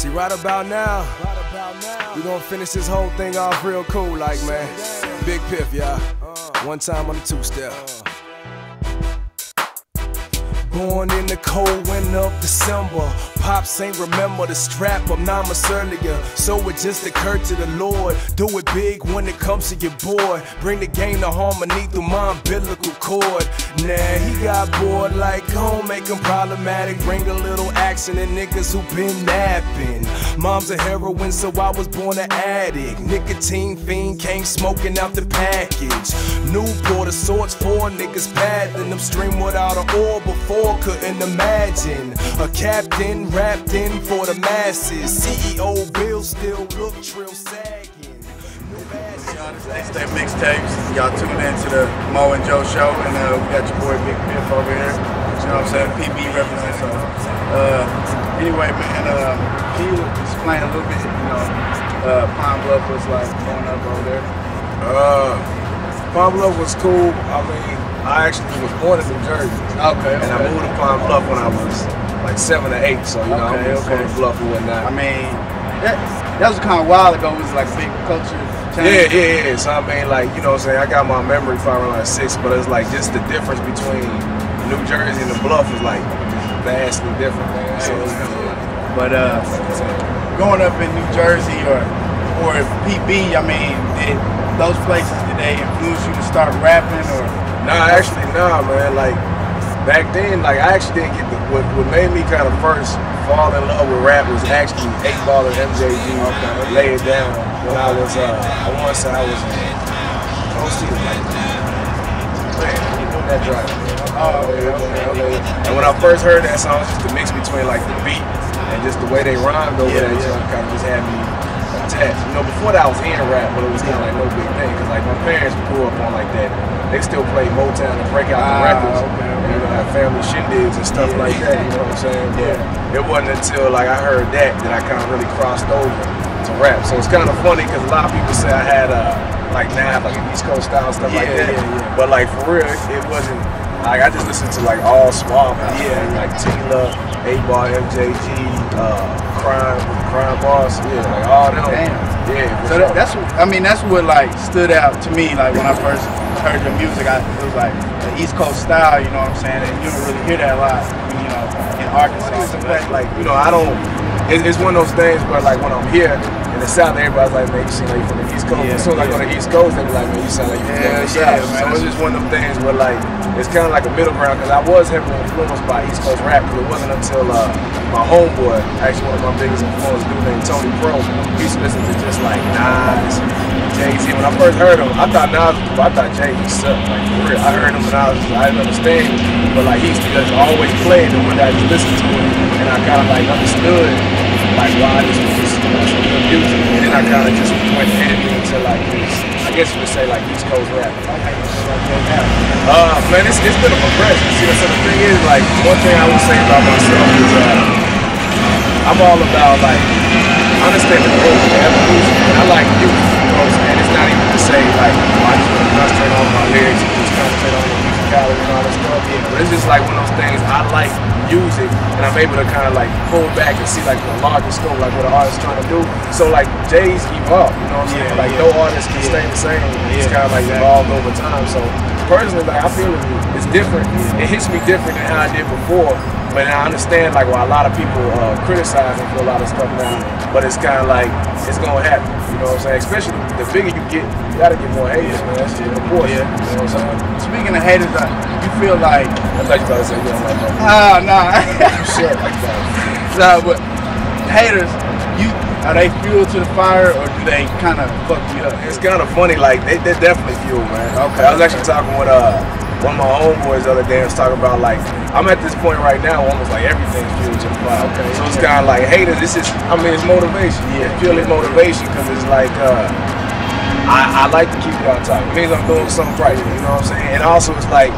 See, right about now, we gonna finish this whole thing off real cool, like, man. Big Piff, y'all. One time on the two-step. Born in the cold winter of December. Pops ain't remember the strap of 9 months earlier. So it just occurred to the Lord, do it big when it comes to your boy. Bring the game to harmony through my umbilical cord. Nah, he got bored like home, make him problematic. Bring a little action to niggas who been napping. Mom's a heroin, so I was born an addict. Nicotine fiend came smoking out the package. Newport of sorts for niggas paddling them stream without an oar before, couldn't imagine. A captain wrapped in for the masses. CEO Bill still look trill sagging. Y'all, this Next Day Mixtapes. Y'all tune in to the Mo and Joe show, and we got your boy Big Piff over here. You know what I'm saying? PB represents. Anyway, man, can you explain a little bit? Pine Bluff was like growing up over there. Pine Bluff was cool. I mean, I actually was born in New Jersey. Okay. And I moved to Pine Bluff when I was like 7 or 8, so you know, I moved from the Bluff and whatnot. I mean, that was kind of a while ago. It was like big culture change. Yeah. So I mean, like, you know what I'm saying, I got my memory from around 6, but it's like just the difference between New Jersey and the Bluff is like vastly different, man. So but growing up in New Jersey or PB, I mean, did those places, did they influence you to start rapping or? Nah, man. Like back then, like I actually didn't get what made me kind of first fall in love with rap was actually 8 Ball and MJG. Lay It Down when I was I want to say I was like, man, you know that drive. Okay. And when I first heard that song, just the mix between like the beat and just the way they rhymed over that, kind of just had me attached. You know, before that I was in rap, but it was kind of like no big thing because like my parents grew up on like that. They still play Motown and break out the records. And, you know, have family shindigs and stuff like that. You know what I'm saying? But it wasn't until like I heard that I kind of really crossed over to rap. So it's kind of funny because a lot of people say I had like an East Coast style stuff like that. But like for real, it wasn't. Like I just listened to like all Swab albums, like Tila, 8 Ball, MJG, Crime Boss, like all them. Damn. So that's what like stood out to me. Like when I first heard your music, it was like the East Coast style. You know what I'm saying? And you don't really hear that a lot, you know, in Arkansas. Like you know, I don't. It's one of those things where like when I'm here in the South, everybody's like, man, you seem like you're from the East Coast. As soon as I go to the East Coast, they be like, man, you sound like you're from the South. So it's just one of them things where like it's kind of like a middle ground because I was heavily influenced by East Coast rap. Because it wasn't until my homeboy, actually one of my biggest influences, dude named Tony Pro, he used to listen to just like Nas, Jay-Z. When I first heard him, I thought Jay-Z sucked. Like for real, I heard him when I didn't understand, but like he used to just always play it and when I just listened to it, and I kind of like understood like why this was just some good music, and then I kind of just went heavy into like this, I guess you would say like East Coast rap. Man, it's been a progression. See, so the thing is, like, one thing I would say about myself is I'm all about like understanding the growth and evolution, and I like youth. You know what I'm saying? It's not even to say like I just want to concentrate on my lyrics and just concentrate on the musicality and all that stuff. But it's just like one of those things I like music, and I'm able to kind of like pull back and see like the larger scope, like what an artist is trying to do. So like Jay's evolved, you know what I'm saying? Like no artist can stay the same. It's kind of like evolved over time. So personally, like I feel it's different. It hits me different than how I did before. But I understand like why a lot of people criticize me for a lot of stuff now. But it's kind of like it's gonna happen. You know what I'm saying? Especially the bigger you get, you gotta get more haters, man. That's shit, of course. You know what I'm saying? Speaking of haters, you feel like I thought you were about to say you don't like that. Nah. Shit like that. Nah, but haters, are they fuel to the fire or do they kind of fuck you up? It's kind of funny. Like they're definitely fuel, man. Okay. I was actually talking with one of my homeboys the other day. I was talking about like I'm at this point right now where almost like everything's fuel to the fire. Okay. So it's kind of like haters. It's motivation. It's purely motivation because it's like I like to keep y'all talking. It means I'm doing something right. You know what I'm saying? And also it's like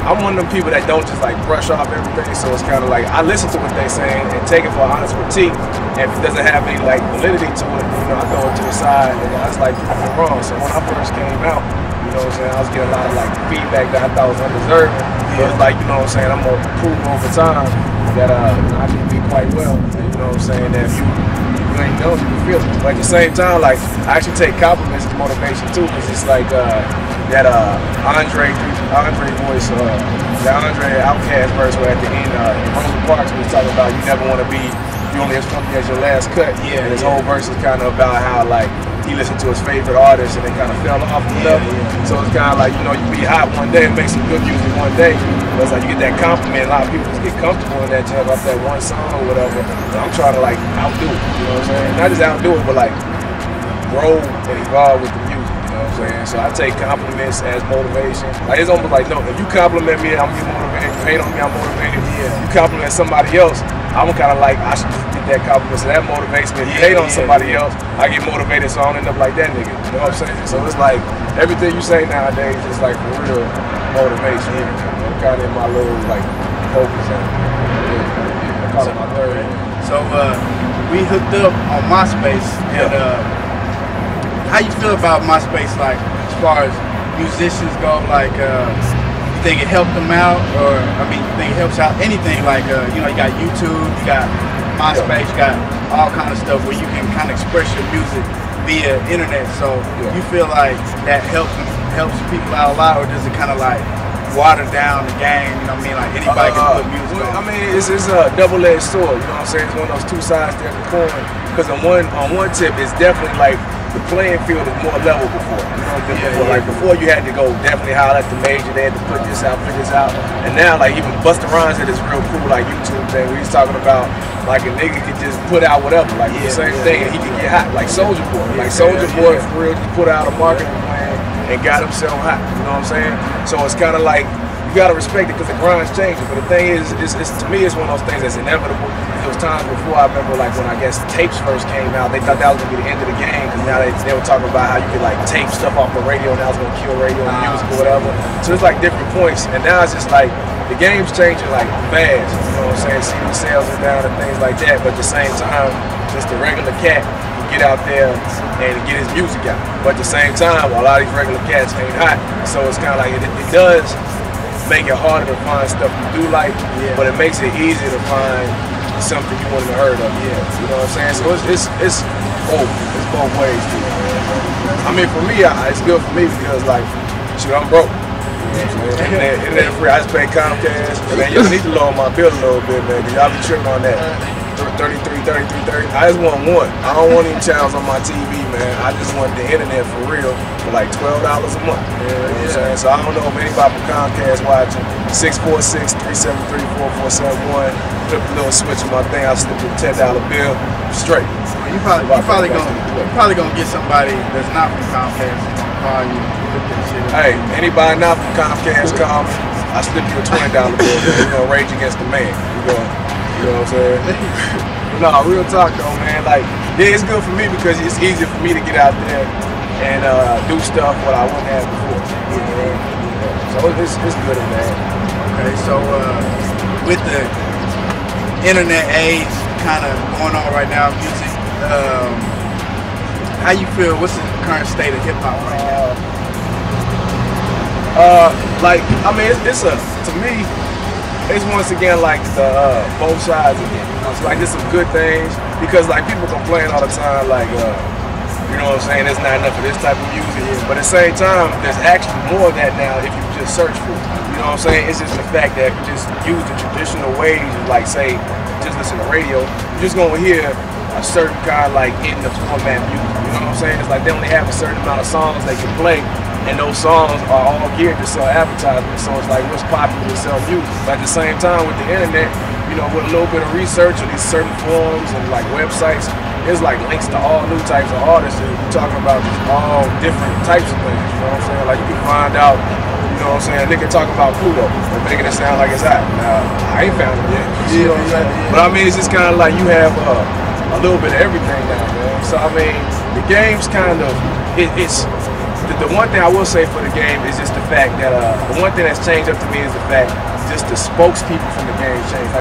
I'm one of them people that don't just like brush off everything. So it's kind of like I listen to what they're saying and take it for an honest critique. And if it doesn't have any like validity to it, you know, I throw it to the side and I was like, you're wrong. So when I first came out, you know what I'm saying, I was getting a lot of like feedback that I thought was undeserving. But it's like, you know what I'm saying, I'm gonna prove over time that I can be quite well. You know what I'm saying? That if you ain't know, you can feel it. But at the same time, like, I actually take compliments as motivation too, because it's like that Andre voice, that Andre Outkast verse where at the end, Rosa Parks was talking about you never want to be, you only as funky as your last cut. And his whole verse is kind of about how like he listened to his favorite artist and it kind of fell off a level. So it's kind of like, you know, you be hot one day and make some good music one day. But it's like you get that compliment. A lot of people just get comfortable in that jump off that one song or whatever. But I'm trying to like outdo it, you know what I'm saying? Not just outdo it, but like grow and evolve with the music, you know what I'm saying? So I take compliments as motivation. Like it's almost like, no, if you compliment me, I'm getting motivated. If you hate on me, I'm motivated. You compliment somebody else, I'm kind of like, I should just get that compliment, so that motivates me. If you hate on somebody else, I get motivated, so I don't end up like that nigga. You know what I'm saying? So it's like, everything you say nowadays is like for real motivation. I'm kind of in my little like focus on it. I call it my third. So we hooked up on MySpace, and how you feel about MySpace, like as far as musicians go, like you think it helped them out, or I mean, you think it helps out anything? Like you know, you got YouTube, you got MySpace, you got all kind of stuff where you can kind of express your music via internet. So you feel like that helps people out a lot, or does it kind of like water down the game? You know what I mean? Like anybody can put music on. I mean, it's a double-edged sword. You know what I'm saying? It's one of those two sides to every coin. Because on one tip, it's definitely like the playing field is more level before. You know, like before you had to go definitely holler at the major, they had to put this out, and now like even Busta Rhymes had this real cool like YouTube thing where he's talking about like a nigga could just put out whatever, like the same thing, and he could get hot, like Soulja Boy. Like Soulja Boy for real just put out a marketing plan and got himself hot. You know what I'm saying? So it's kind of like you gotta respect it because the grind's changing. But the thing is, to me, it's one of those things that's inevitable. There was times before, I remember like when I guess tapes first came out, they thought that was gonna be the end of the game because now they were talking about how you could like tape stuff off the radio and that was gonna kill radio and music or whatever. So it's like different points, and now it's just like the game's changing like fast. You know what I'm saying? CD sales are down and things like that. But at the same time, just the regular cat get out there and get his music out. But at the same time, a lot of these regular cats ain't hot, so it's kind of like it does make it harder to find stuff you do like, but it makes it easier to find something you wouldn't have heard of. You know what I'm saying? So it's both. It's both ways too. I mean, for me, it's good for me because like, shoot, I'm broke. You know what I'm saying? Internet free. I just pay Comcast. Man, you need to lower my bill a little bit, man, because y'all be tripping on that. 33, 30. I just want one. I don't want any channels on my TV, man. I just want the internet for real for like $12 a month. You know what I'm saying? So I don't know if anybody from Comcast watching. 646-373-4471. Flip a little switch on my thing. I slip a $10 bill straight. You probably gonna get somebody that's not from Comcast to call you. Hey, anybody not from Comcast, call me. I slip you a $20 bill. We're gonna rage against the man. You know what I'm saying? No, real talk though, man. Like, yeah, it's good for me because it's easier for me to get out there and do stuff what I wouldn't have before. You know? So it's good, man. Okay, so with the internet age kind of going on right now, music, how you feel? What's the current state of hip hop right now? Like, I mean, to me. It's once again like the both sides again. You know, it's like there's some good things because like people complain all the time like you know what I'm saying, there's not enough of this type of music. But at the same time, there's actually more of that now if you just search for it. You know what I'm saying? It's just the fact that if you just use the traditional ways, like say, just listen to radio, you're just gonna hear a certain kind like in the format music. You know what I'm saying? It's like they only have a certain amount of songs they can play. And those songs are all geared to sell advertisements, so it's like what's popular to sell music. But at the same time, with the internet, you know, with a little bit of research on these certain forums and like websites, there's like links to all new types of artists. And we're talking about all different types of things. You know what I'm saying? Like you can find out, you know what I'm saying? They can talk about Pluto and making it sound like it's hot. Now, I ain't found it yet. You know what I'm saying? But I mean, it's just kind of like you have a little bit of everything now, man. So I mean, the game's kind of it's. The one thing I will say for the game is just the fact that the one thing that's changed up to me is the fact just the spokespeople from the game changed.